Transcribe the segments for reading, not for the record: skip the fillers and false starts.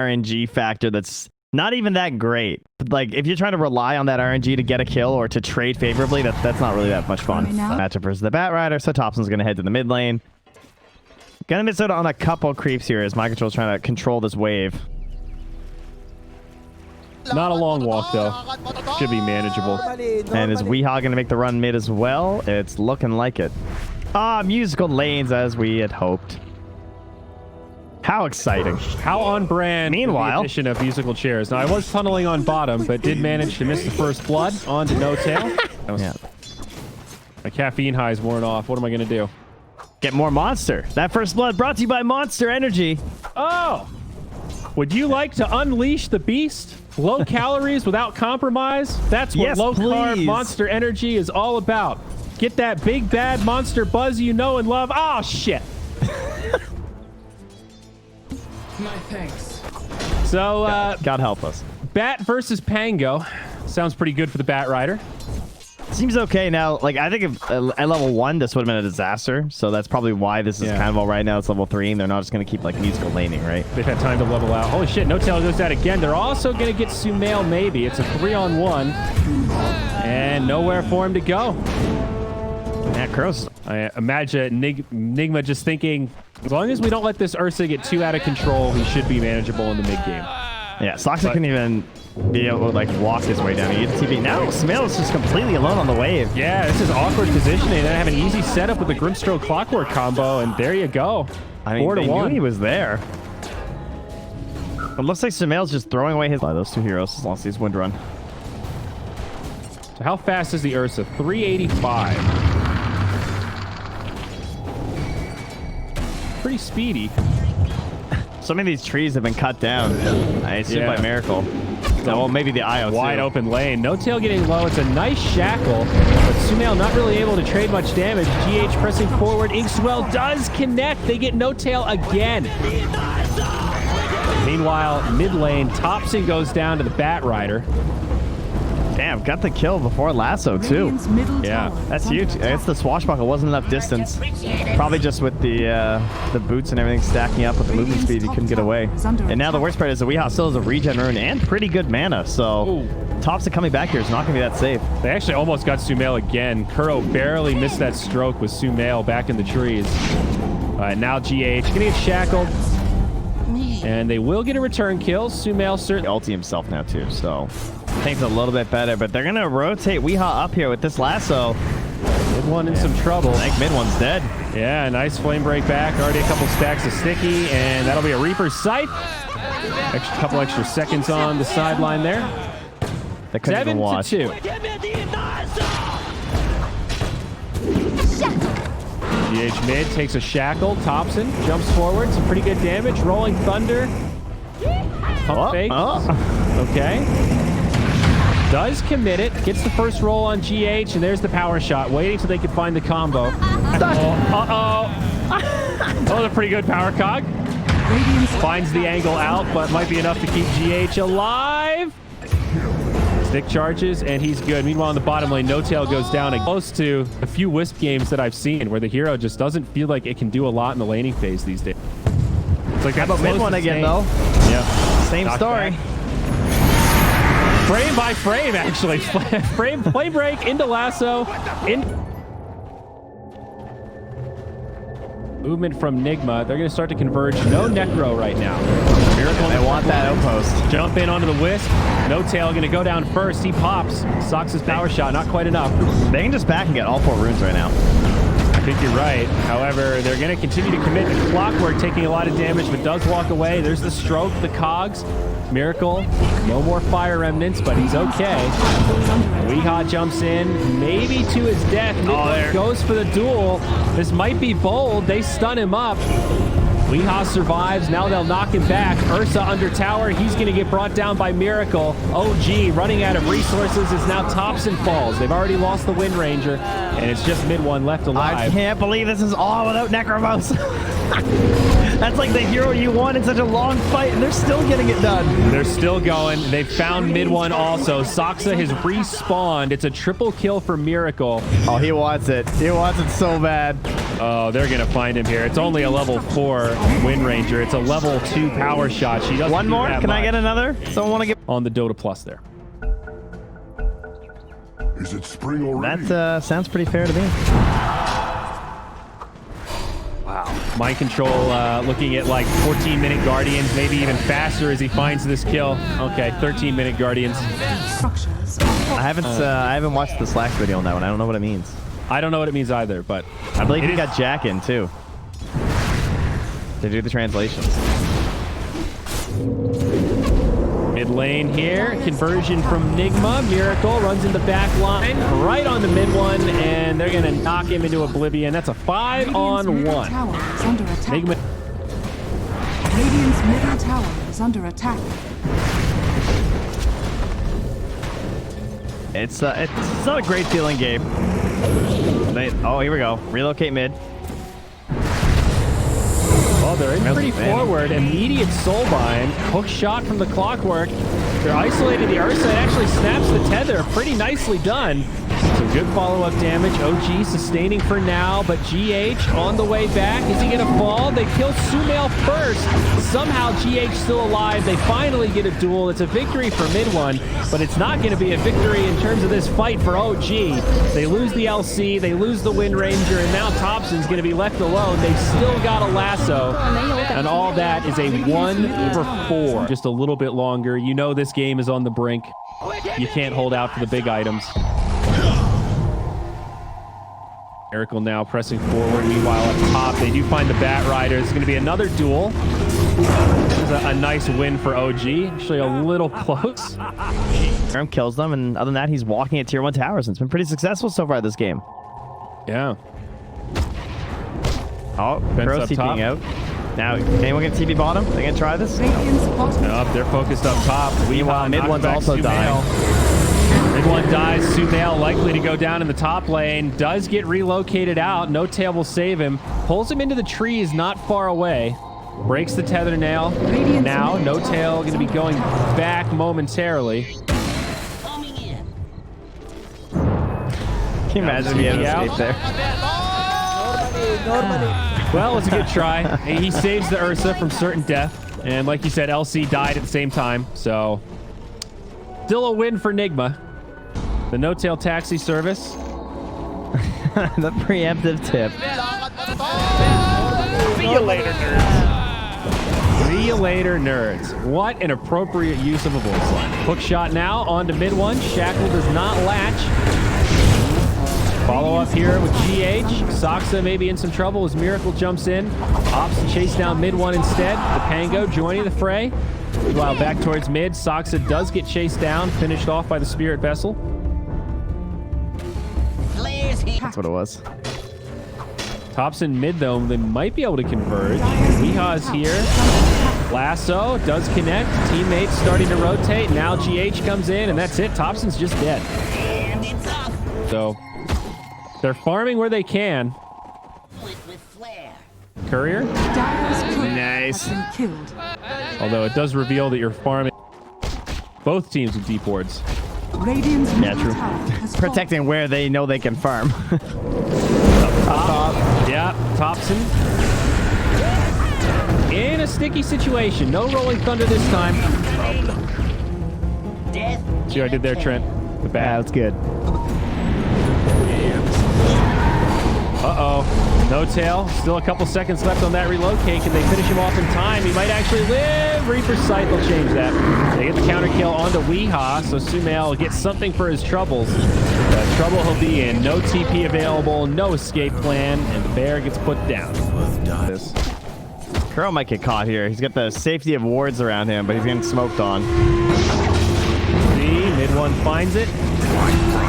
RNG factor that's not even that great. Like, if you're trying to rely on that RNG to get a kill or to trade favorably, that's not really that much fun. Matchup versus the Bat Rider, so Thompson's going to head to the mid lane. Gonna miss out on a couple creeps here as MyControl's trying to control this wave. Not a long walk, though. Should be manageable. And is Weehaw going to make the run mid as well? It's looking like it. Ah, musical lanes as we had hoped. How exciting. How on brand. Meanwhile, the addition of musical chairs. Now, I was tunneling on bottom, but did manage to miss the first blood onto No Tail. Yeah. My caffeine high is worn off. What am I going to do? Get more Monster. That first blood brought to you by Monster Energy. Oh! Would you like to unleash the beast? Low calories without compromise? That's what low-carb Monster Energy is all about. Get that big, bad monster buzz you know and love. Oh, shit. My thanks. So, God help us. Bat versus Pango. Sounds pretty good for the Bat Rider. Seems okay now. Like, I think if, at level 1, this would have been a disaster. So that's probably why this is kind of all right now. It's level 3, and they're not just going to keep, like, musical laning, right? They've had time to level out. Holy shit, No Tail goes out again. They're also going to get Sumail, maybe. It's a 3-on-1. And nowhere for him to go. Yeah, Crows. I imagine Nigma just thinking, as long as we don't let this Ursa get too out of control, he should be manageable in the mid-game. Yeah, Soxa couldn't even be able to, like, walk his way down. He hit the TV. Now, Sumail is just completely alone on the wave. Yeah, this is awkward positioning. They have an easy setup with the Grimstroke Clockwork combo, and there you go. I mean, they knew he was there. It looks like Sumail's just throwing away his... those two heroes as long as he's wind run. So how fast is the Ursa? 385. Pretty speedy. So many of these trees have been cut down, I assume by Miracle. So, well, maybe the IO wide open lane. No Tail getting low. It's a nice shackle, but Sumail not really able to trade much damage. GH pressing forward. Inkswell does connect. They get No Tail again. Meanwhile, mid lane, Thompson goes down to the Bat Rider. Damn, got the kill before Lasso, too. Yeah, that's huge. I guess the swashbuckle wasn't enough distance. Probably just with the boots and everything stacking up with the movement speed, he couldn't get away. And now the worst part is that Weehaw still has a regen rune and pretty good mana, so Thompson coming back here is not going to be that safe. They actually almost got Sumail again. Kuro barely missed that stroke with Sumail back in the trees. Now GH going to get shackled. And they will get a return kill. Sumail certainly ulti himself now, too, so... things a little bit better, but they're gonna rotate Weehaw up here with this lasso. Mid one in some trouble. I think mid one's dead. Yeah, nice flame break back. Already a couple stacks of sticky, and that'll be a Reaper's Scythe. Couple extra seconds on the sideline there. That couldn't even watch. 7-2. GH mid takes a shackle. Thompson jumps forward. Some pretty good damage. Rolling Thunder. Pump fake. Okay. Does commit it. Gets the first roll on GH, and there's the power shot. Waiting till they can find the combo. Uh-oh. That was a pretty good power cog. Finds the angle out, but might be enough to keep GH alive. Stick charges, and he's good. Meanwhile, in the bottom lane, No Tail goes down. Close to a few Wisp games that I've seen where the hero just doesn't feel like it can do a lot in the laning phase these days. It's like, how about mid one again, though? Yeah. Same story. Frame by frame, actually. Play break into lasso. Movement from Nigma. They're going to start to converge. No Necro right now. Miracle. They want that outpost. Jump in onto the Wisp. No Tail going to go down first. He pops. Sox's power shot. Not quite enough. They can just back and get all 4 runes right now. I think you're right. However, they're going to continue to commit. The Clockwork taking a lot of damage, but does walk away. There's the stroke, the cogs. Miracle, no more fire remnants, but he's okay. Weehaw jumps in, maybe to his death. Goes for the duel. This might be bold. They stun him up. Weehaw survives. Now they'll knock him back. Ursa under tower. He's going to get brought down by Miracle. OG running out of resources as now Thompson falls. They've already lost the Wind Ranger, and it's just mid one left alive. I can't believe this is all without Necromos. That's like the hero you want in such a long fight, and they're still getting it done. They're still going. They found mid one also. Saksa has respawned. It's a triple kill for Miracle. Oh, he wants it. He wants it so bad. Oh, they're going to find him here. It's only a level 4 Wind Ranger. It's a level 2 power shot. She doesn't One do more? that Can much. I get another? Someone want to get... On the Dota Plus there. Is it spring already? That sounds pretty fair to me. Wow. Mind Control looking at like 14-minute Guardians, maybe even faster as he finds this kill. Okay, 13-minute Guardians. I haven't watched the Slacks video on that one. I don't know what it means. I don't know what it means either, but I believe he got Jack in too. To do the translations. Mid lane here, conversion from Nigma. Miracle runs in the back line, right on the mid one, and they're going to knock him into oblivion. That's a 5-on-1. Nigma. Radiant's middle tower is under attack. It's not a great feeling game. Oh, here we go. Relocate mid. Oh, they're in pretty forward. Immediate soulbind. Hook shot from the Clockwork. They're isolating the Ursa. It actually snaps the tether. Pretty nicely done. Some good follow-up damage. OG sustaining for now, but GH on the way back. Is he going to fall? They kill Sumail first. Somehow GH still alive. They finally get a duel. It's a victory for mid one, but it's not going to be a victory in terms of this fight for OG. They lose the LC, they lose the Wind Ranger, and now Thompson's going to be left alone. They've still got a lasso, and all that is a 1-for-4. Just a little bit longer. You know this game is on the brink. You can't hold out for the big items. Miracle now pressing forward. Meanwhile, up top, they do find the Bat Rider. It's going to be another duel. This is a nice win for OG. Actually, a little close. Kills them, and other than that, he's walking at tier 1 towers, and it's been pretty successful so far this game. Yeah. Oh, Crow TPing out. Now, anyone get TP bottom? They gonna try this? Nope, they're focused up top. Meanwhile, mid one's also dying. Mid one dies. Sumail likely to go down in the top lane. Does get relocated out. No Tail will save him. Pulls him into the trees not far away. Breaks the tether nail. Now, No Tail going to be going back momentarily. Can you imagine if he had escaped there? Well, it's a good try. He saves the Ursa from certain death. And like you said, LC died at the same time. So, still a win for Nigma. The No Tail taxi service. The preemptive tip. See you later, nerds. See you later, nerds. What an appropriate use of a voice line. Hook shot now onto mid one. Shackle does not latch. Follow up here with GH. Saksa may be in some trouble as Miracle jumps in. Opts chase down mid one instead. The Pango joining the fray. While back towards mid, Saksa does get chased down, finished off by the Spirit Vessel. That's what it was. Thompson mid though, they might be able to converge. Weeha's here. Lasso does connect. Teammates starting to rotate. Now GH comes in, and that's it. Thompson's just dead. So they're farming where they can. Courier. Nice. Although it does reveal that you're farming both teams with deep wards. Yeah, true. Protecting where they know they can farm. Top. Yeah, Thompson. In a sticky situation. No rolling thunder this time. See what I did there, Trent? The bat. Yeah, that's good. Uh-oh. No Tail. Still a couple seconds left on that relocate. Can they finish him off in time? He might actually live. Reaper's Sight will change that. They get the counter kill onto Weeha, so Sumail gets something for his troubles. Trouble he'll be in. No TP available, no escape plan, and the bear gets put down. Crow might get caught here. He's got the safety of wards around him, but he's getting smoked on. See, mid one finds it.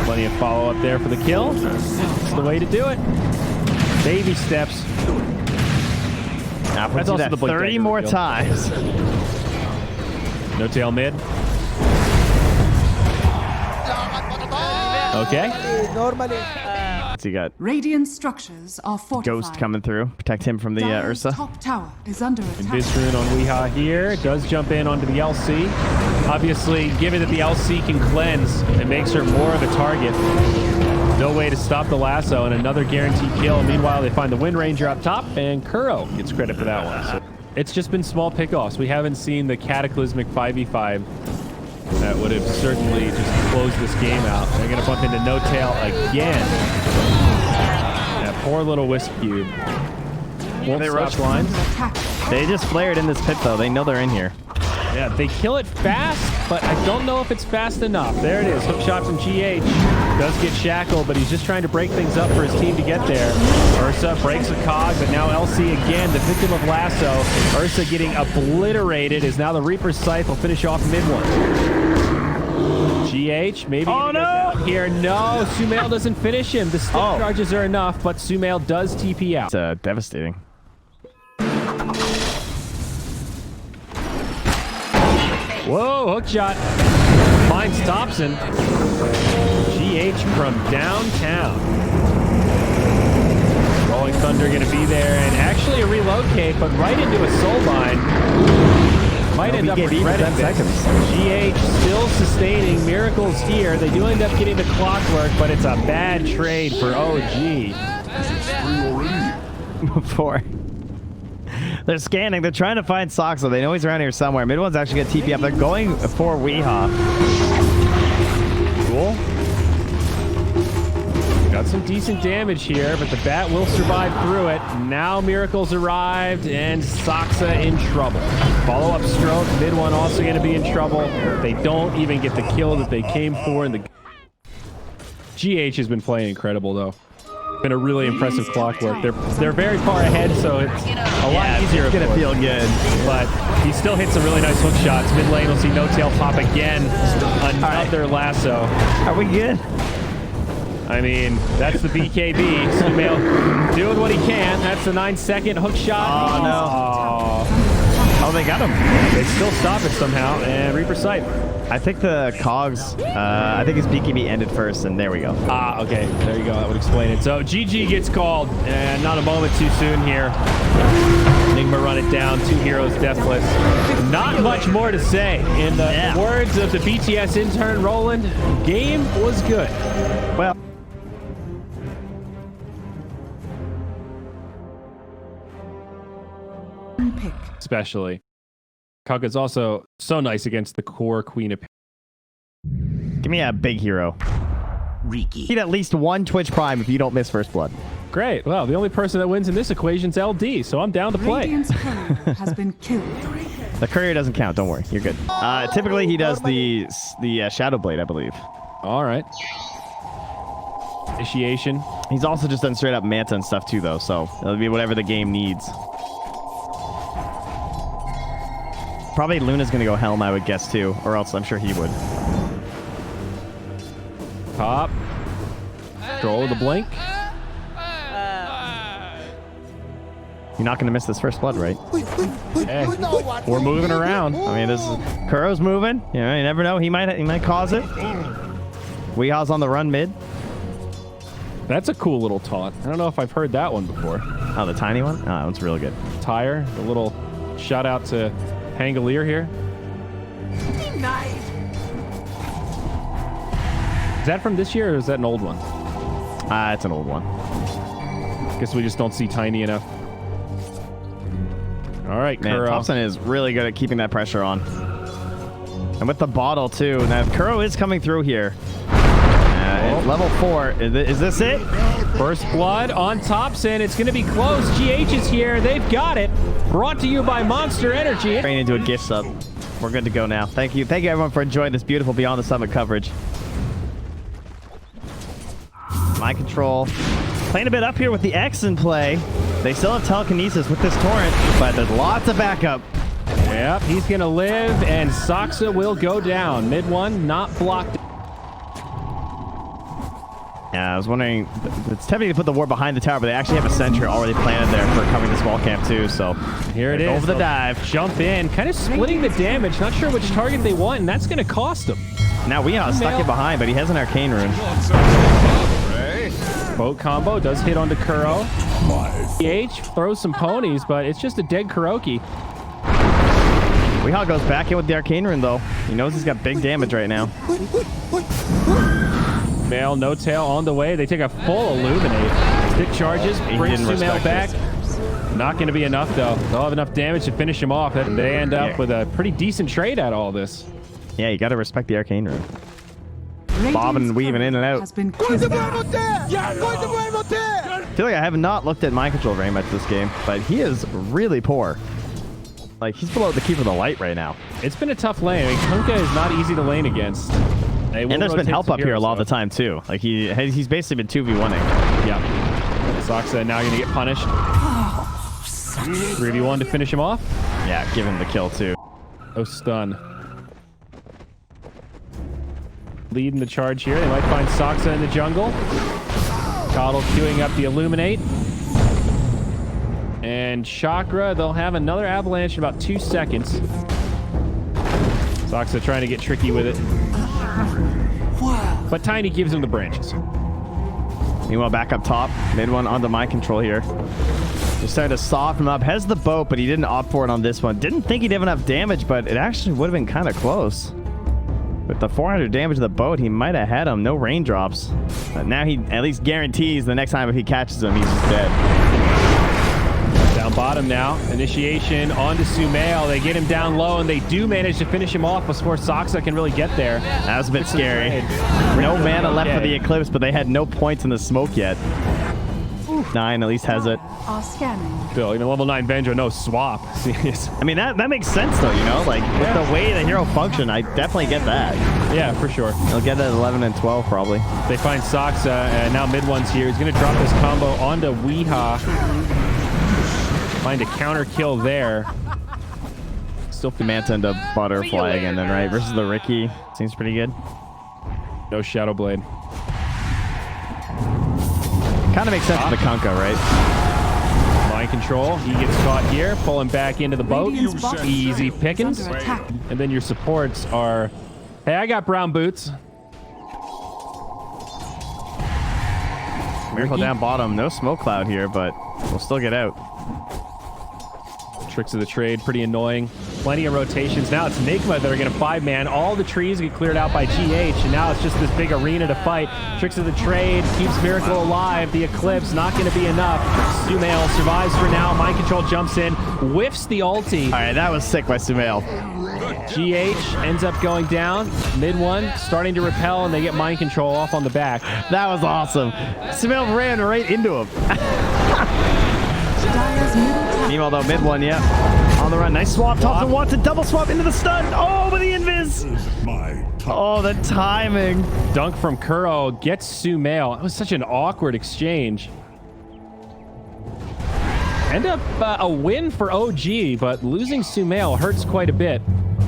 Plenty of follow-up there for the kill. That's the way to do it. Baby steps. Now, That's also the 30 more times. No Tail mid. Okay. What's he got? Radiant structures are fortified. Ghost coming through. Protect him from the Dire's Ursa. top tower is under attack. Invis rune on Weehaw here. Does jump in onto the LC. Obviously, given that the LC can cleanse, it makes her more of a target. No way to stop the lasso, and another guaranteed kill. Meanwhile, they find the Wind Ranger up top, and Kuro gets credit for that one. So it's just been small pickoffs. We haven't seen the cataclysmic 5v5 that would have certainly just closed this game out. They're going to bump into No Tail again. That poor little Wisp Cube. Won't stop lines. They just flared in this pit, though. They know they're in here. Yeah, they kill it fast, but I don't know if it's fast enough. There it is. Hook shot from GH. Does get shackled, but he's just trying to break things up for his team to get there. Ursa breaks a cog, but now LC again, the victim of lasso. Ursa getting obliterated as now the Reaper's Scythe will finish off mid one. GH, maybe here. No, Sumail doesn't finish him. The stick charges are enough, but Sumail does TP out. It's devastating. Whoa, hook shot. Finds Thompson. GH from downtown. Rolling Thunder going to be there, and actually a relocate, but right into a soul bind. Might end up regretting this. GH still sustaining. Miracles here. They do end up getting the clockwork, but it's a bad trade for OG. Before. They're scanning. They're trying to find Soxa. They know he's around here somewhere. Mid one's actually going to TP up. They're going for Weehaw. Cool. Got some decent damage here, but the bat will survive through it. Now Miracles arrived, and Soxa in trouble. Follow-up stroke. Mid one also going to be in trouble. They don't even get the kill that they came for. And the GH has been playing incredible, though. Been a really impressive clockwork. They're very far ahead, so it's a lot easier. It's gonna feel good, but he still hits some really nice hook shots. Mid lane, we'll see No Tail pop again. Another lasso. Are we good? I mean, that's the BKB. Sumail doing what he can. That's the 9-second hook shot. Oh no! Oh, they got him. They still stop it somehow, and Reaper Sight. I think the cogs, I think his BKB ended first, and there we go. Ah, okay. There you go. That would explain it. So GG gets called, and not a moment too soon here. Nigma run it down. 2 heroes deathless. Not much more to say. In the words of the BTS intern, Roland, game was good. Well. Especially. Kaga's also so nice against the core Queen of... Give me a big hero. Riki. Need at least 1 Twitch Prime if you don't miss First Blood. Great. Well, the only person that wins in this equation is LD, so I'm down to play. Radiant's courier has been killed. The courier doesn't count. Don't worry. You're good. Typically, he does the Shadow Blade, I believe. All right. Initiation. He's also just done straight up Manta and stuff too, though, so it'll be whatever the game needs. Probably Luna's going to go Helm, I would guess, too. Or else I'm sure he would. Top. Control the blink. You're not going to miss this First Blood, right? Hey, we're moving around. I mean, this is... Kuro's moving. You know, you never know. He might cause it. Weehaw's on the run mid. That's a cool little taunt. I don't know if I've heard that one before. Oh, the tiny one? Oh, that one's real good. Tire. The little shout out to Pangolier here. Nice. Is that from this year or is that an old one? It's an old one. Guess we just don't see tiny enough. All right, Man, Kuro. Thompson is really good at keeping that pressure on. And with the bottle, too. Now, Kuro is coming through here. Level 4. Is this it? First blood on Thompson. It's going to be close. GH is here. They've got it. Brought to you by Monster Energy. Straight into a gift sub. We're good to go now. Thank you. Thank you, everyone, for enjoying this beautiful Beyond the Summit coverage. Mind control. Playing a bit up here with the X in play. They still have telekinesis with this torrent, but there's lots of backup. Yep, he's going to live, and Soxa will go down. Mid one, not blocked. Yeah, I was wondering, it's tempting to put the ward behind the tower, but they actually have a sentry already planted there for covering the small camp too, so here it is. Over the dive. Jump in, kind of splitting the damage. Not sure which target they want, and that's going to cost them. Now Weehaw's stuck in behind, but he has an arcane rune. Boat combo does hit onto Kuro. PH throws some ponies, but it's just a dead Kuroki. Weehaw goes back in with the Arcane Rune, though. He knows he's got big damage right now. Mail, no tail on the way. They take a full Illuminate. Stick charges, brings Sumail back. Not going to be enough, though. They'll have enough damage to finish him off. They end up with a pretty decent trade out of all this. Yeah, you got to respect the Arcane Rune. Bobbing and weaving in and out. Has been I feel like I have not looked at mind control very much this game, but he is really poor. Like, he's below the Keeper of the Light right now. It's been a tough lane. I mean, Kunkka is not easy to lane against. And there's been help up here a lot of the time, too. Like, he's basically been 2v1ing. Yeah. Soxa now going to get punished. 3v1 to finish him off. Yeah, give him the kill, too. Oh, stun. Leading the charge here. They might find Soxa in the jungle. Coddle queuing up the Illuminate. And Chakra, they'll have another avalanche in about 2 seconds. Soxa trying to get tricky with it. But Tiny gives him the branches. Meanwhile, back up top. Mid one on the mind control here. Just starting to soften him up. Has the boat, but he didn't opt for it on this one. Didn't think he'd have enough damage, but it actually would have been kind of close. With the 400 damage to the boat, he might have had him. No raindrops. But now he at least guarantees the next time if he catches him, he's just dead. Down bottom now. Initiation onto Sumail. They get him down low, and they do manage to finish him off before Soxa can really get there. That was a bit scary. No mana left for the Eclipse, but they had no points in the smoke yet. 9 at least has it. Are scanning. Still, even level 9 Vendra, no swap. Serious. I mean, that makes sense, though, you know? Like, with the way the hero function, I definitely get that. Yeah, for sure. He'll get it at 11 and 12, probably. They find Soxa, and now mid one's here. He's going to drop this combo onto Weehaw. Find a counter kill there. Still the Manta and the Butterfly again, then, right? Versus the Ricky. Seems pretty good. No Shadow Blade. Kind of makes sense for the Kunkka, right? Mind control. He gets caught here. Pull him back into the boat. Easy pickings. And then your supports are, hey, I got brown boots. Miracle down bottom. No smoke cloud here, but we'll still get out. Tricks of the trade, pretty annoying. Plenty of rotations. Now it's Nigma that are going to 5-man. All the trees get cleared out by GH, and now it's just this big arena to fight. Tricks of the trade keeps Miracle alive. The Eclipse not going to be enough. Sumail survives for now. Mind control jumps in, whiffs the ulti. All right, that was sick by Sumail. GH ends up going down. Mid one starting to repel, and they get mind control off on the back. That was awesome. Sumail ran right into him. Meanwhile, though, mid one, yeah. On the run. Nice swap. Thompson wants a double swap into the stun. Oh, with the invis. Oh, the timing. Dunk from Kuro gets Sumail. It was such an awkward exchange. End up a win for OG, but losing Sumail hurts quite a bit.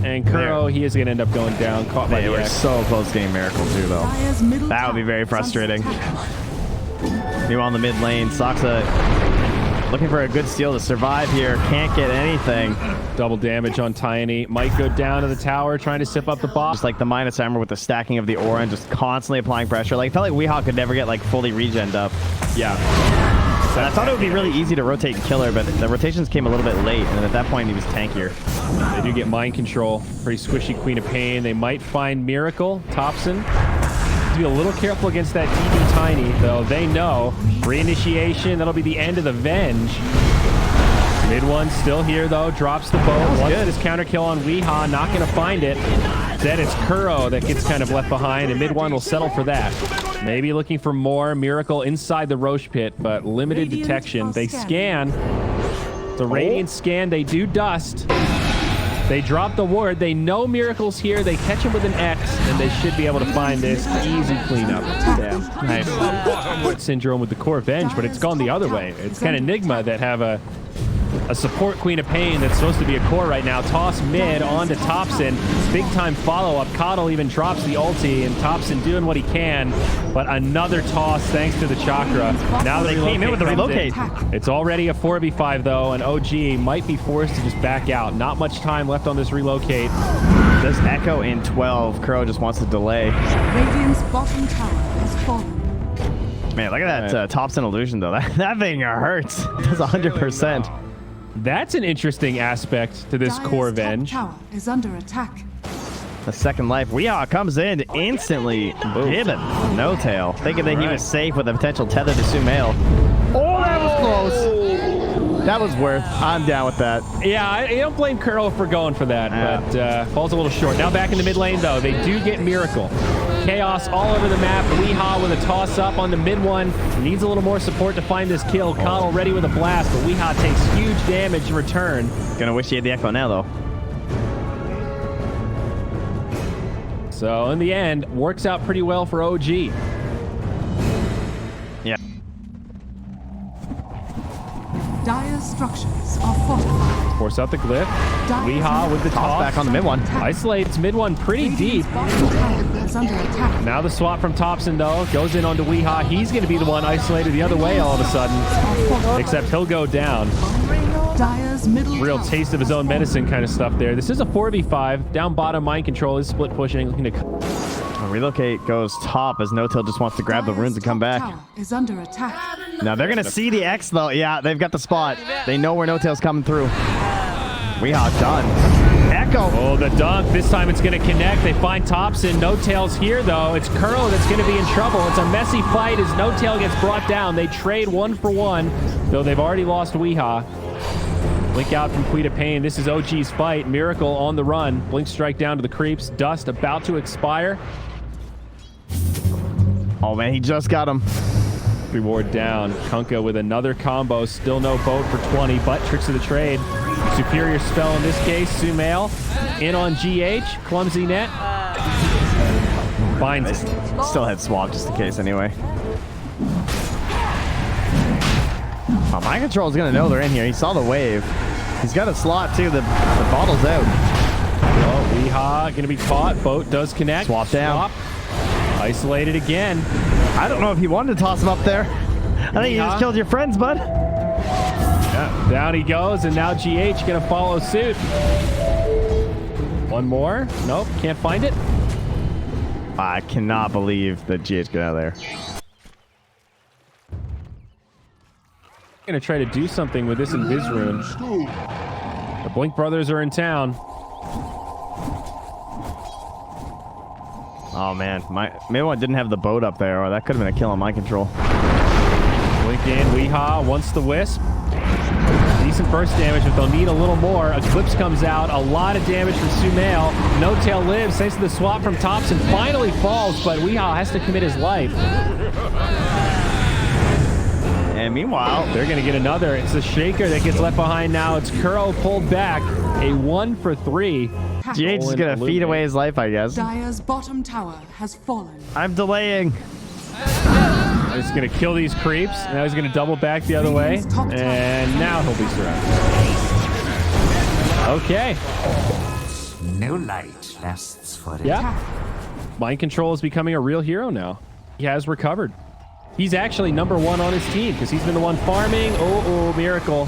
And Kuro, he is going to end up going down. Caught by the X. So close getting Miracle, too, though. That would be very frustrating. Meanwhile, on the mid lane, Soxa looking for a good steal to survive here. Can't get anything. Double damage on Tiny. Might go down to the tower, trying to sip up the boss. Just like the minus armor with the stacking of the aura and just constantly applying pressure. Like, it felt like Weehaw could never get like fully regened up. Yeah. And I thought it would be really easy to rotate and kill her, but the rotations came a little bit late, and at that point he was tankier. They do get mind control. Pretty squishy Queen of Pain. They might find Miracle. Thompson. To be a little careful against that DD Tiny, though. They know. Reinitiation. That'll be the end of the Venge. Mid one still here, though. Drops the boat. Wants this counter kill on Weehaw. Not going to find it. Then it's Kuro that gets kind of left behind, and mid one will settle for that. Maybe looking for more Miracle inside the Roche pit, but limited detection. They scan. The Radiant scan. They do dust. They drop the ward. They know Miracle's here. They catch him with an X, and they should be able to find this. Easy cleanup. Yeah. Nice. Syndrome with the core Venge, but it's gone the other way. It's kind of Nigma that have a support Queen of Pain that's supposed to be a core right now. Toss mid onto Thompson. Big time follow-up. Coddle even drops the ulti, and Thompson doing what he can, but another toss thanks to the Chakra. Now they came in with the relocate. It's already a 4v5 though, and OG might be forced to just back out. Not much time left on this relocate. Does Echo in 12. Kuro just wants to delay. Radiant's bottom tower has fallen. Man, look at that Thompson illusion, though. That thing hurts. It does 100%. That's an interesting aspect to this Dire's core top Venge. tower is under attack. The second life. Weehaw comes in instantly. Gibbon. No tail. Thinking that he was safe with a potential tether to Sumail. Oh, that was close. That was worth. I'm down with that. Yeah, I don't blame Curl for going for that, but falls a little short. Now back in the mid lane, though. They do get Miracle. Chaos all over the map. Weehaw with a toss-up on the mid one. Needs a little more support to find this kill. Coddle ready with a blast, but Weehaw takes huge damage in return. Gonna wish he had the Echo now, though. So in the end, works out pretty well for OG. Yeah. Dire's structures are fortified. Force out the glyph. Weehaw with the toss. Back on the mid one. Isolates mid one pretty deep. Bottom tower is under attack. Now the swap from Thompson, though, goes in onto Weehaw. He's going to be the one isolated the other way all of a sudden. Except he'll go down. Dire's middle Real tower taste of his own medicine kind of stuff there. This is a 4v5. Down bottom, mind control is split pushing. Looking to Relocate goes top as No-Tail just wants to grab the runes and come back. tower is under attack. Now they're going to see the X, though. Yeah, they've got the spot. They know where No-Tail's coming through. Weehaw done. Echo. Oh, the dunk. This time it's going to connect. They find Thompson. No-Tail's here, though. It's Curl that's going to be in trouble. It's a messy fight as No-Tail gets brought down. They trade 1 for 1, though they've already lost Weehaw. Blink out from Queen of Pain. This is OG's fight. Miracle on the run. Blink strike down to the creeps. Dust about to expire. Oh, man, he just got him. Reward down. Kunkka with another combo. Still no boat for 20, but tricks of the trade. Superior spell in this case. Sumail in on GH. Clumsy net. Finds it. Still had swap just in case anyway. Oh, mind control is going to know they're in here. He saw the wave. He's got a slot, too. The bottle's out. Oh, Weehaw going to be caught. Boat does connect. Swap down. Isolated again. I don't know if he wanted to toss him up there. I think you just killed your friends, bud. Yeah, down he goes, and now GH going to follow suit. One more. Nope, can't find it. I cannot believe that GH got out of there. Going to try to do something with this Invis rune. The Blink Brothers are in town. Oh, man. Maybe I didn't have the boat up there, or that could have been a kill on mind control. Blink in. Weehaw wants the wisp. Decent burst damage, but they'll need a little more. Eclipse comes out. A lot of damage from Sumail. No-Tail lives thanks to the swap from Thompson. Finally falls, but Weehaw has to commit his life. And meanwhile, they're going to get another. It's the Shaker that gets left behind now. It's Kuro pulled back. A 1 for 3. GH is going to feed away his life, I guess. Dire's bottom tower has fallen. I'm delaying. He's going to kill these creeps. Now he's going to double back the other way. And now he'll be surrounded. Okay. No light lasts forever. Yeah. Mind control is becoming a real hero now. He has recovered. He's actually #1 on his team because he's been the one farming. Oh, Miracle.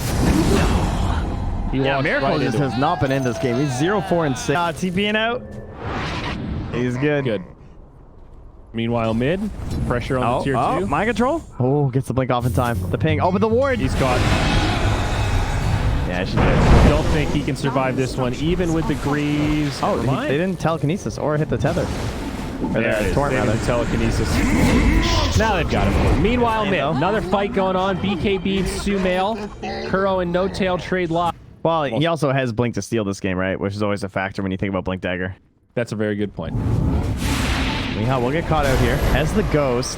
Yeah, Miracle just has not been in this game. He's 0-4 and 6. TPing out. He's good. Good. Meanwhile, mid. Pressure on the tier 2. Mind control. Oh, gets the blink off in time. The ping. Oh, but the ward. He's caught. Yeah, she did. Don't think he can survive this one, even with the Greaves. Oh, they didn't telekinesis or hit the tether. There it is. They didn't telekinesis. Now they've got him. Meanwhile, mid. Another fight going on. BKB, Sumail, Kuro, and No-Tail trade lock. Well, he also has Blink to steal this game, right? Which is always a factor when you think about Blink Dagger. That's a very good point. Weehaw will get caught out here as the Ghost.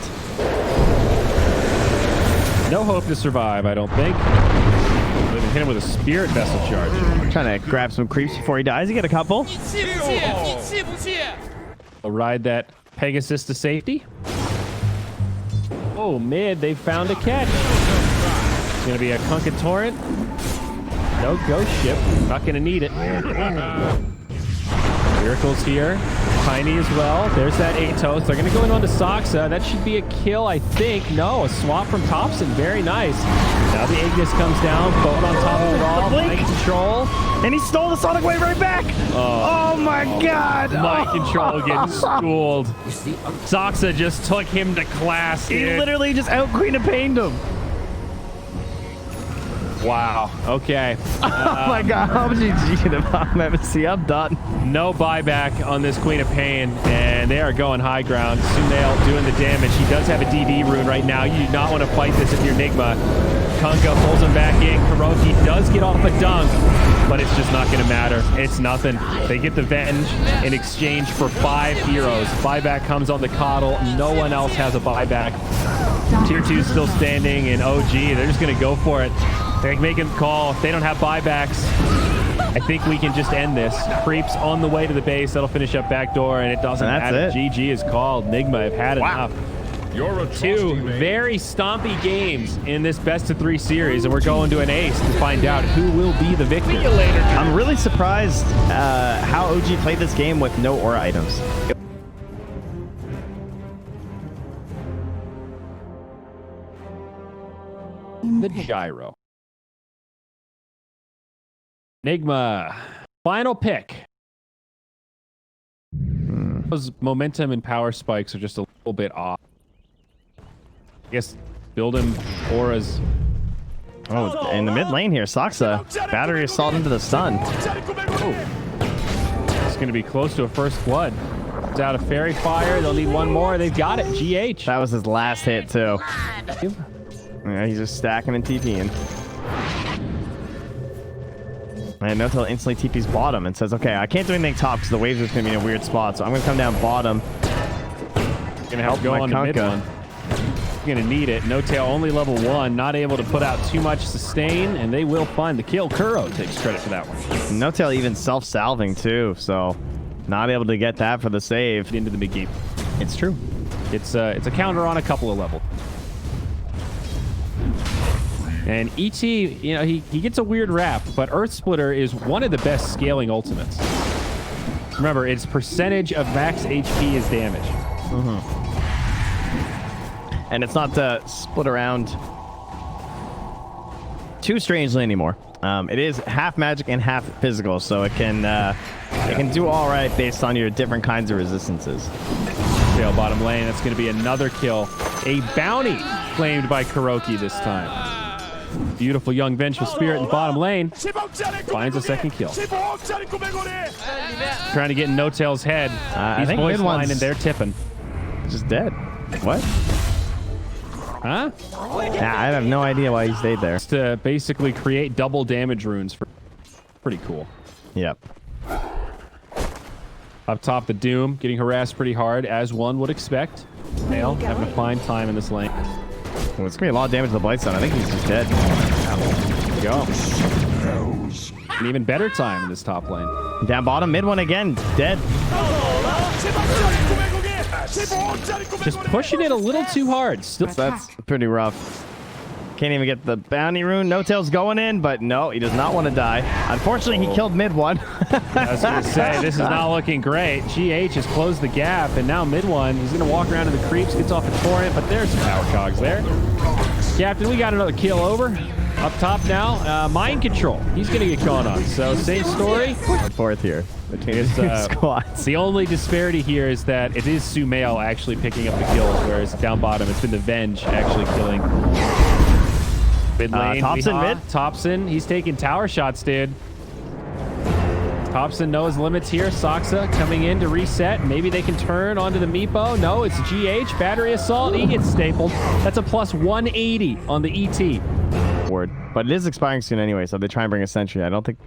No hope to survive, I don't think. They hit him with a Spirit Vessel charge. Trying to grab some creeps before he dies. He get a couple. They'll ride that Pegasus to safety. Oh, mid, they found a catch. It's going to be a Kunkka Torrent. No ghost ship. Not going to need it. Miracle's here. Tiny as well. There's that Atos. They're going to go in onto Soxa. That should be a kill, I think. No, a swap from Thompson. Very nice. Now the Ignis comes down. Boat on top of it all. Mind control. And he stole the Sonic Wave right back. Oh my God. Mind control getting schooled. Soxa just took him to class, dude. He literally just out Queen of Pained him. Wow. Okay. Oh my God. How much GG to the bottom MC? I'm done. No buyback on this Queen of Pain, and they are going high ground. Sumail doing the damage. He does have a DD rune right now. You do not want to fight this if you're Nigma. Kunga pulls him back in. Kuroki does get off a dunk, but it's just not going to matter. It's nothing. They get the Venge in exchange for 5 heroes. Buyback comes on the Coddle. No one else has a buyback. Tier 2 is still standing, and OG, they're just going to go for it. They make him call. If they don't have buybacks, I think we can just end this. Creeps on the way to the base. That'll finish up backdoor, and it doesn't matter. GG is called. Nigma have had enough. Two very stompy games in this best-of-3 series, and we're going to an ace to find out who will be the victor. I'm really surprised how OG played this game with no aura items. The gyro. Nigma, final pick. Those momentum and power spikes are just a little bit off. I guess build him auras. Oh, in the mid lane here, Soxa. Battery assault into the stun. Oh. It's going to be close to a first blood. It's out of fairy fire. They'll need one more. They've got it. GH. That was his last hit, too. Yeah, he's just stacking and TPing. And Notel instantly TP's bottom and says, okay, I can't do anything top because the waves are going to be in a weird spot, so I'm going to come down bottom. Going to help go on the mid one. Going to need it. No-Tail only level 1, not able to put out too much sustain, and they will find the kill. Kuro takes credit for that one. No-Tail even self-salving too, so not able to get that for the save. Into the mid game. It's true. It's a counter on a couple of levels. And ET, you know, he gets a weird rap, but Earth Splitter is one of the best scaling ultimates. Remember, its percentage of max HP is damage. And it's not split around too strangely anymore. It is half magic and half physical, so it can do all right based on your different kinds of resistances. Tail bottom lane. That's going to be another kill. A bounty claimed by Kuroki this time. Beautiful young vengeful spirit in the bottom lane. Finds a second kill. Trying to get in No-Tail's head. He's voice line and they're tipping. Just dead. What? Huh? Nah, I have no idea why he stayed there. Just to basically create double damage runes for pretty cool. Yep. Up top, the Doom getting harassed pretty hard, as one would expect. Nail having a fine time in this lane. Well, it's gonna be a lot of damage to the Blightstone. I think he's just dead. There we go. An even better time in this top lane. Down bottom, mid one again, dead. Just pushing it a little too hard. Still, that's pretty rough. Can't even get the bounty rune. No-Tail's going in, but no, he does not want to die. Unfortunately, he killed mid one. I was going to say, this is not looking great. GH has closed the gap, and now mid one, he's going to walk around to the creeps, gets off a torrent, but there's some power cogs there. Captain, we got another kill over. Up top now, mind control. He's going to get going on. So same story. Fourth here between his squads. The only disparity here is that it is Sumail actually picking up the kills, whereas down bottom, it's been the Venge actually killing. Mid lane, Thompson mid. Thompson, he's taking tower shots, dude. Thompson knows limits here. Soxa coming in to reset. Maybe they can turn onto the Meepo. No, it's GH. Battery assault. He gets stapled. That's a plus 180 on the ET. But it is expiring soon anyway, so they try and bring a sentry. I don't think...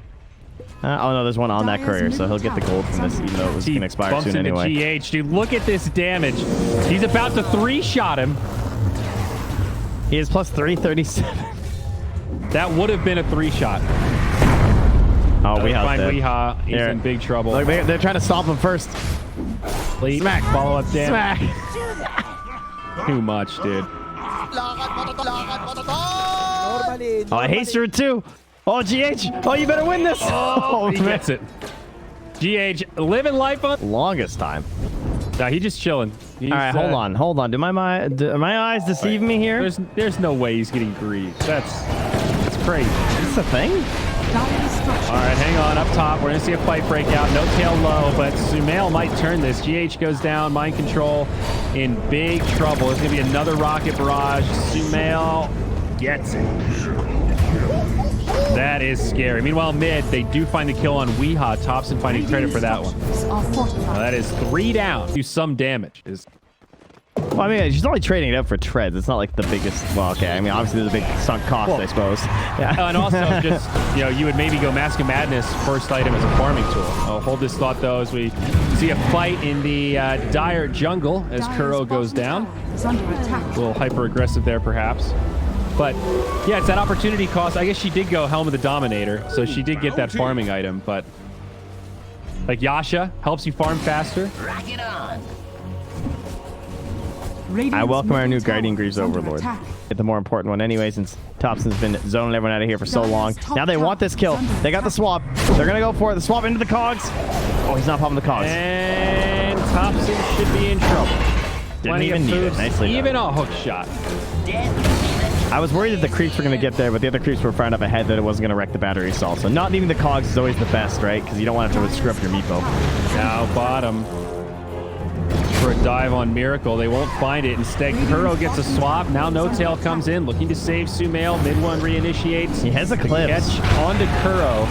oh no, there's one on that courier, so he'll get the gold from this, even though it was going to expire soon anyway. GH, dude, look at this damage. He's about to 3-shot him. He is plus 337. That would have been a 3-shot. Oh, Weeha's dead. Weeha, he's in big trouble. Look, they're trying to stop him first. Leap, smack. Follow-up damage. Smack. Too much, dude. Oh, I hate her too. Oh, GH. Oh, you better win this. Oh, he gets it. GH living life on. Longest time. Nah, he just chilling. He's, All right, hold on. Do my eyes deceive me here? There's no way he's getting grieved. That's crazy. Is this a thing? All right, hang on. Up top, we're gonna see a fight break out. No tail low, but Sumail might turn this. GH goes down. Mind control in big trouble. There's gonna be another rocket barrage. Sumail gets it. That is scary. Meanwhile, mid, they do find the kill on Weehaw. Thompson finding credit for that one. Now that is 3 down. Do some damage. Well, I mean, she's only trading it up for treads. It's not like the biggest. Well, okay. I mean, obviously there's a big sunk cost, I suppose. Yeah. And also, just you would maybe go Mask of Madness first item as a farming tool. I'll hold this thought though as we see a fight in the dire jungle as Kuro goes down. A little hyper aggressive there, perhaps. But yeah, it's that opportunity cost. I guess she did go Helm of the Dominator, so she did get that farming item. But like Yasha helps you farm faster. Rock it on. I welcome our new Guardian Greaves Overlord. Get the more important one anyway, since Thompson's been zoning everyone out of here for so long. Now they want this kill. They got the swap. They're going to go for it. The swap into the cogs. Oh, he's not popping the cogs. And Thompson should be in trouble. Didn't even need it. Nicely done. Even a hook shot. I was worried that the creeps were going to get there, but the other creeps were far enough ahead that it wasn't going to wreck the battery assault. So not needing the cogs is always the best, right? Because you don't want to have to screw up your meepo. Now bottom. For a dive on Miracle. They won't find it. Instead, Kuro gets a swap. Now No Tail comes in, looking to save Sumail. Mid one reinitiates. He has a clip. Catch onto Kuro.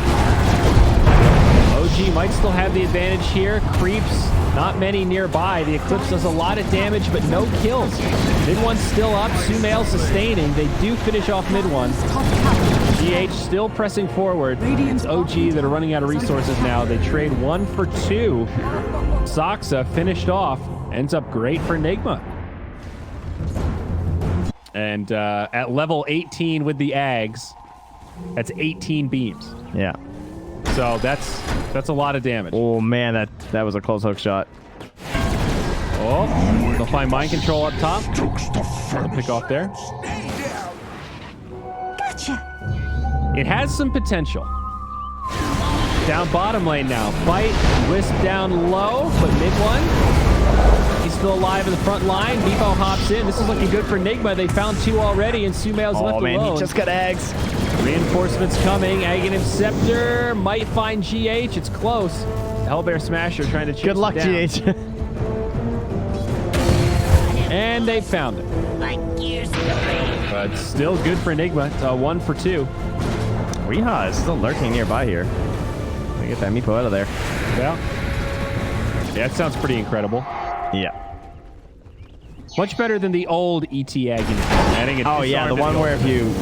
OG might still have the advantage here. Creeps, not many nearby. The Eclipse does a lot of damage, but no kills. Mid one's still up. Sumail sustaining. They do finish off mid one. GH still pressing forward. It's OG that are running out of resources now. They trade 1 for 2. Soxa finished off. Ends up great for Nigma. And at level 18 with the Ags, that's 18 beams. Yeah. So that's a lot of damage. Oh man, that was a close hook shot. Oh, they'll find mind control up top. They'll pick off there. Gotcha. It has some potential. Down bottom lane now. Fight, wisp down low, but mid one. He's still alive in the front line. Meepo hops in. This is looking good for Nigma. They found 2 already, and Sumail's left alone. Oh man, he just got Ags. Reinforcements coming. Aghanim Scepter might find GH. It's close. Hellbear Smasher trying to chase Good luck, down. GH. And they found it. But still good for Nigma. It's 1 for 2. Weehaw is still lurking nearby here. Let me get that Meepo out of there. Yeah. Yeah, that sounds pretty incredible. Yeah. Much better than the old ET Aghanim. Oh yeah, the one where if you...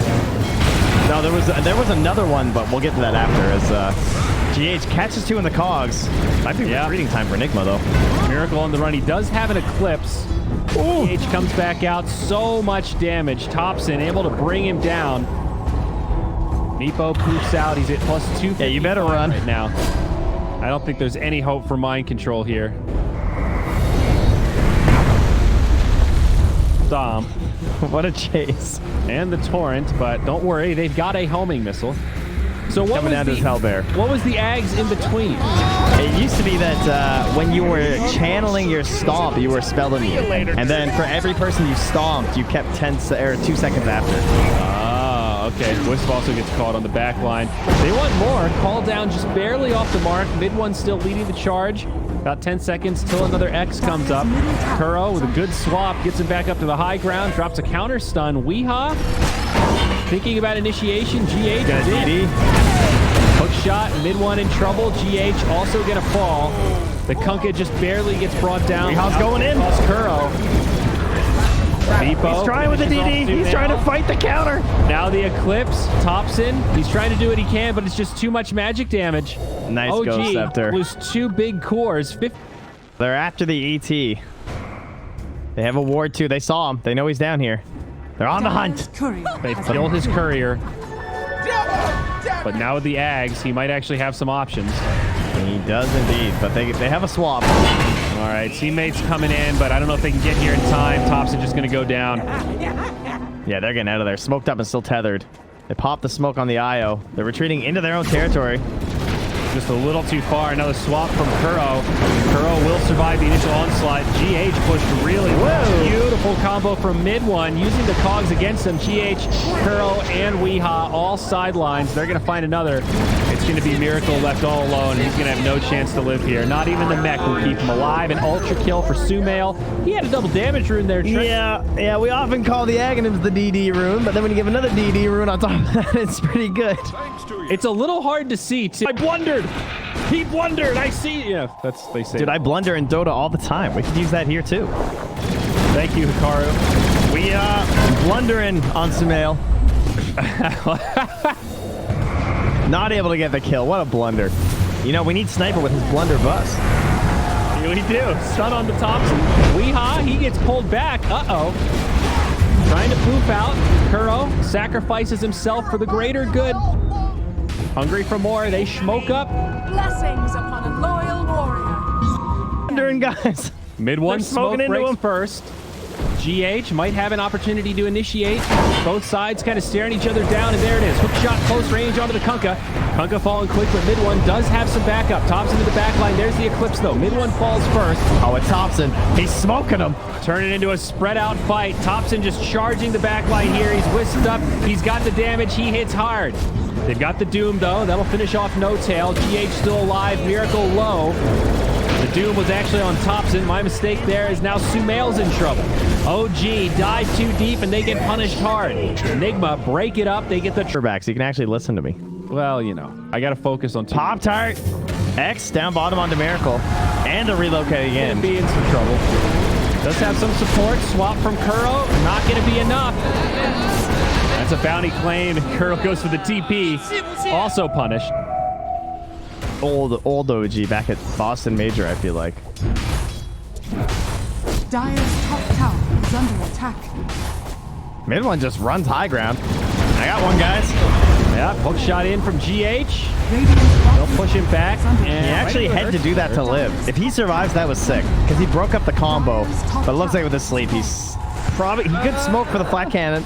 No, there was another one, but we'll get to that after. As GH catches 2 in the cogs. Might be retreating time for Nigma though. Miracle on the run. He does have an Eclipse. GH comes back out. So much damage. Thompson able to bring him down. Meepo poofs out. He's at +2. Yeah, you better run right now. I don't think there's any hope for mind control here. Dom. What a chase. And the Torrent, but don't worry, they've got a homing missile. So what coming down to his Hellbear. What was the Ags in between? It used to be that when you were channeling your stomp, you were spelling it. And then for every person you stomped, you kept 2 seconds after. Ah, okay. Wisp also gets caught on the back line. They want more. Call down just barely off the mark. Mid one still leading the charge. About 10 seconds till another X comes up. Kuro with a good swap gets him back up to the high ground. Drops a counter stun. Weehaw thinking about initiation. GH got a DD. Hook shot. Mid one in trouble. GH also gonna fall. The Kunkka just barely gets brought down. Weehaw's going in. Kuro. Meepo. He's trying with the DD. He's trying to fight the counter. Now the Eclipse. Thompson. He's trying to do what he can, but it's just too much magic damage. Nice go, Scepter. Lose 2 big cores. They're after the ET. They have a ward too. They saw him. They know he's down here. They're on the hunt. They killed his courier. But now with the Ags, he might actually have some options. He does indeed, but they have a swap. All right, teammates coming in, but I don't know if they can get here in time. Thompson just going to go down. Yeah, they're getting out of there. Smoked up and still tethered. They popped the smoke on the IO. They're retreating into their own territory. just a little too far. Another swap from Kuro. Kuro will survive the initial onslaught. GH pushed really well. Beautiful combo from mid one, using the cogs against them. GH, Kuro, and Weeha all sidelines. They're going to find another. It's going to be Miracle left all alone. He's going to have no chance to live here. Not even the mech will keep him alive. An ultra kill for Sumail. He had a double damage rune there. Yeah, we often call the Aghanims the DD rune, but then when you give another DD rune on top of that, it's pretty good. It's a little hard to see, too. I blundered. He blundered. I see. Yeah, that's they say. Dude, I blunder in Dota all the time. We could use that here, too. Thank you, Hikaru. We blundering on Sumail. Not able to get the kill. What a blunder. You know, we need Sniper with his blunder bus. Here we do. Stun on the Thompson. Weeha, he gets pulled back. Uh-oh. Trying to poof out. Kuro sacrifices himself for the greater good. Hungry for more. They smoke up. Blessings upon a loyal warrior. Blundering, guys. Mid one smoke breaks first. GH might have an opportunity to initiate. Both sides kind of staring each other down, and there it is. Hook shot close range onto the Kunkka. Kunkka falling quick, but mid one does have some backup. Thompson to the back line. There's the Eclipse, though. Mid one falls first. Oh, it's Thompson. He's smoking him. Turning into a spread out fight. Thompson just charging the back line here. He's whisked up. He's got the damage. He hits hard. They've got the Doom, though. That'll finish off No Tail. GH still alive. Miracle low. The Doom was actually on Thompson. My mistake there is now Sumail's in trouble. OG dive too deep and they get punished hard. Nigma break it up. They get the back so you can actually listen to me. Well, you know, I got to focus on Pop-Tart. X down bottom onto Miracle. And a relocate again. Be in some trouble. Does have some support. Swap from Kuro. Not going to be enough. That's a bounty claim. Kuro goes for the TP. Also punished. Old OG back at Boston Major, I feel like. Dire's top tower is under attack. Mid one just runs high ground. I got one, guys. Yeah, hook shot in from GH. They'll They'll push him back. He actually had to do that to live. If he survives, that was sick. Because he broke up the combo. But it looks like with his sleep, he could smoke for the flat cannon.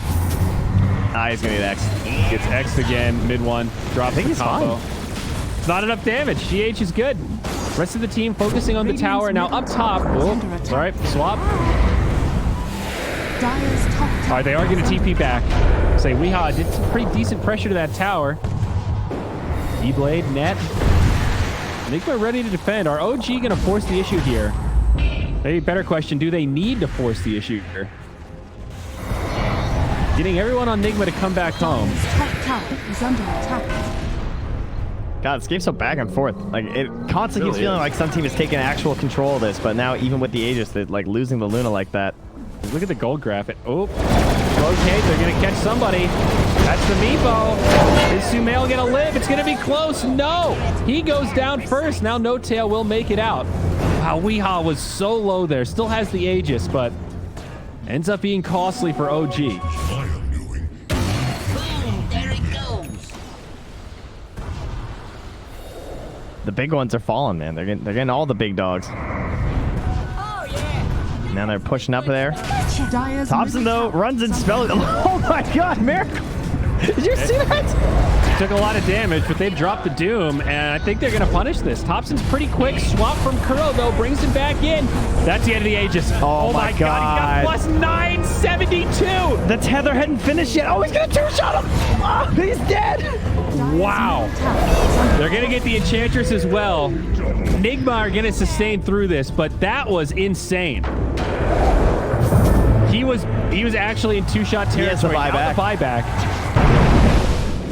Ah, he's gonna get X. Gets X'd again, mid one. Drops the combo. It's not enough damage. GH is good. Rest of the team focusing on the tower. Now up top. Oh, all right, swap. All right, they are going to TP back. Say, Weeha did some pretty decent pressure to that tower. E-Blade, net. I think we're ready to defend. Are OG going to force the issue here? Maybe better question, do they need to force the issue here? Getting everyone on Nigma to come back home. top tower is under attack. God, this game's so back and forth. Like, it constantly keeps feeling like some team is taking actual control of this, but now even with the Aegis, they're like losing the Luna like that. Look at the gold graphic. Oh, rotate. They're going to catch somebody. That's the Meepo. Is Sumail going to live? It's going to be close. No. He goes down first. Now No Tail will make it out. Wow, Weeha was so low there. Still has the Aegis, but ends up being costly for OG. The big ones are falling, man. They're getting all the big dogs. Now they're pushing up there. Thompson, though, runs and spells. Oh, my God, Miracle. Did you see that? Took a lot of damage, but they've dropped the Doom, and I think they're going to punish this. Thompson's pretty quick. Swap from Kuro, though, brings him back in. That's the end of the Aegis. Oh my God. He got plus 972. The tether hadn't finished yet. Oh, he's going to two-shot him. Oh, he's dead. Wow. They're going to get the Enchantress as well. Nigma are going to sustain through this, but that was insane. He was actually in two-shot territory. Now the buyback.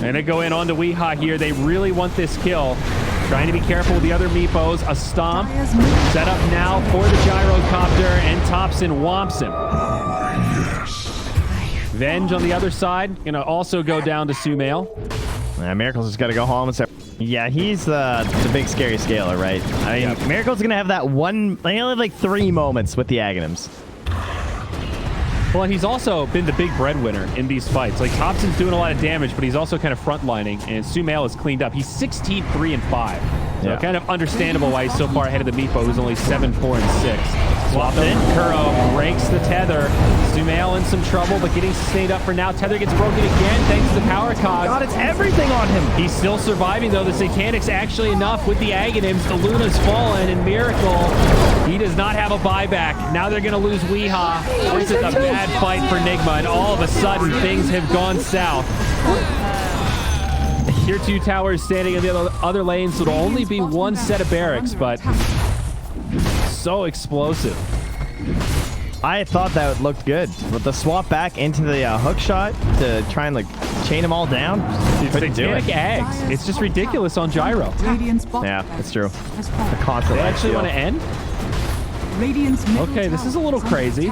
And they go in onto Weeha here. They really want this kill. Trying to be careful with the other Meepos. A stomp. Set up now for the gyrocopter, and Thompson whomps him. Venge on the other side. Gonna also go down to Sumail. Miracle's just got to go home and say, yeah, he's the big scary scaler, right? I mean, Miracle's going to have that one, they only have like 3 moments with the Aghanims. Well, he's also been the big breadwinner in these fights. Like, Thompson's doing a lot of damage, but he's also kind of frontlining, and Sumail is cleaned up. He's 16-3-5. So kind of understandable why he's so far ahead of the Meepo, who's only 7, 4, and 6. Swap in. Kuro breaks the tether. Sumail in some trouble, but getting sustained up for now. Tether gets broken again thanks to the power cog. God, it's everything on him. He's still surviving, though. The Satanic's actually enough with the Aghanims. The Luna's fallen, and Miracle, he does not have a buyback. Now they're going to lose Weehaw. This is a bad fight for Nigma, and all of a sudden, things have gone south. Tier 2 towers standing in the other lanes, so it'll only be one set of barracks, but so explosive. I thought that looked good, but the swap back into the hook shot to try and like chain them all down. Couldn't do it. Eggs. It's just ridiculous on Gyro. Yeah, it's true. The constant. They actually want to end? Okay, this is a little crazy.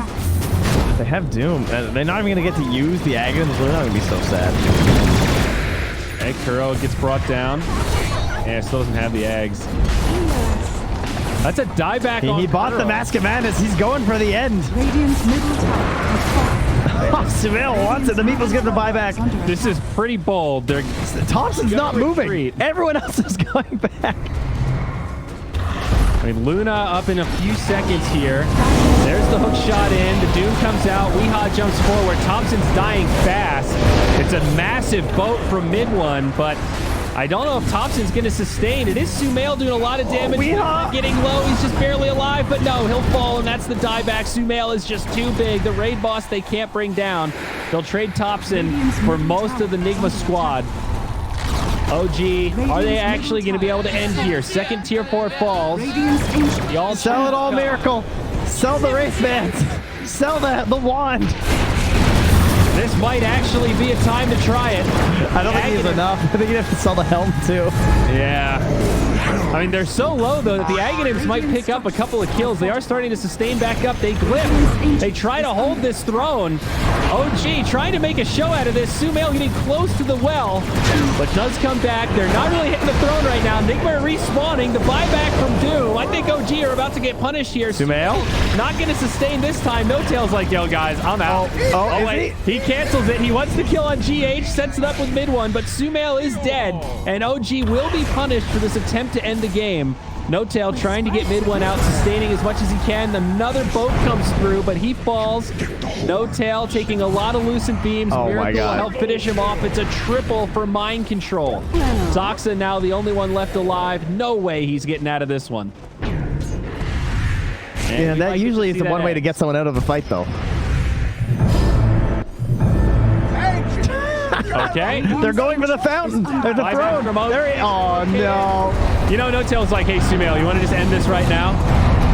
They have Doom. They're not even going to get to use the Aghanims. They're not going to be so sad. Okay, Kuro gets brought down. Yeah, still doesn't have the eggs. That's a dieback on He bought Kuro. the Mask of Madness. He's going for the end. Sumail wants it. The Meeple's getting the buyback. This is pretty bold. Thompson's not moving. Everyone else is going back. I mean, Luna up in a few seconds here. There's the hook shot in. The Doom comes out. Weehaw jumps forward. Thompson's dying fast. It's a massive boat from mid one, but I don't know if Thompson's going to sustain. It is Sumail doing a lot of damage. Weehaw Getting low. He's just barely alive, but no, he'll fall, and that's the dieback. Sumail is just too big. The raid boss they can't bring down. They'll trade Thompson for most of the Nigma squad. OG, are they actually going to be able to end here? Second tier 4 falls. Sell it all, Miracle. Sell the Wraith Bands. Sell the wand. This might actually be a time to try it. I don't think he has enough. I think you have to sell the helm too. Yeah. I mean, they're so low, though, that the Aghanims might pick up a couple of kills. They are starting to sustain back up. They glip. They try to hold this throne. OG trying to make a show out of this. Sumail getting close to the well, but does come back. They're not really hitting the throne right now. Nigma respawning. The buyback from Doom. I think OG are about to get punished here. Sumail? Not going to sustain this time. No Tail's like, yo, guys, I'm out. Oh, wait. He cancels it. He wants to kill on GH, sets it up with mid one, but Sumail is dead, and OG will be punished for this attempt to end the game. No Tail trying to get mid one out, sustaining as much as he can. Another boat comes through, but he falls. No Tail taking a lot of loosened beams. Oh Miracle my God. will help finish him off. It's a triple for mind control. Zoxa now the only one left alive. No way he's getting out of this one. Yeah, that usually is the one way to get someone out of a fight, though. Okay. They're going for the fountain. Or the throne. Oh, no. You know, No Tail's like, hey, Sumail, you want to just end this right now?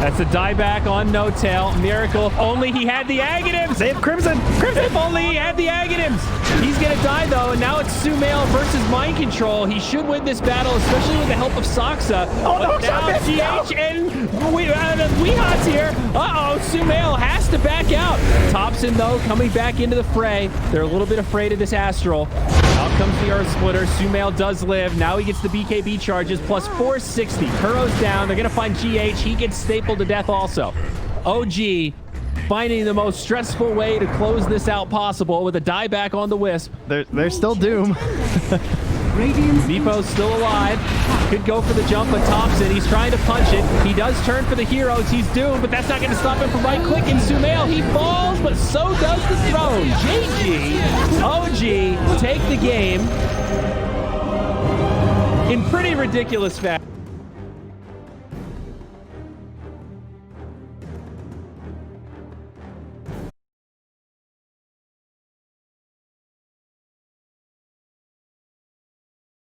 That's a dieback on No Tail. Miracle. If only he had the Aghanims. They have Crimson. Crimson. If only he had the Aghanims. He's going to die, though, and now it's Sumail versus Mind Control. He should win this battle, especially with the help of Soxa. Oh, no, now GH and Weehaw's here. Uh-oh, Sumail has to back out. Thompson, though, coming back into the fray. They're a little bit afraid of this Astral. Out comes the Earth Splitter. Sumail does live. Now he gets the BKB charges, plus 460. Kuro's down. They're going to find GH. He gets stapled to death also. OG finding the most stressful way to close this out possible with a dieback on the Wisp. They're still Doom. Meepo's still alive. Could go for the jump, but Thompson, he's trying to punch it. He does turn for the heroes. He's doomed, but that's not going to stop him from right-clicking. Sumail, he falls, but so does the throne. GG. OG take the game in pretty ridiculous fashion.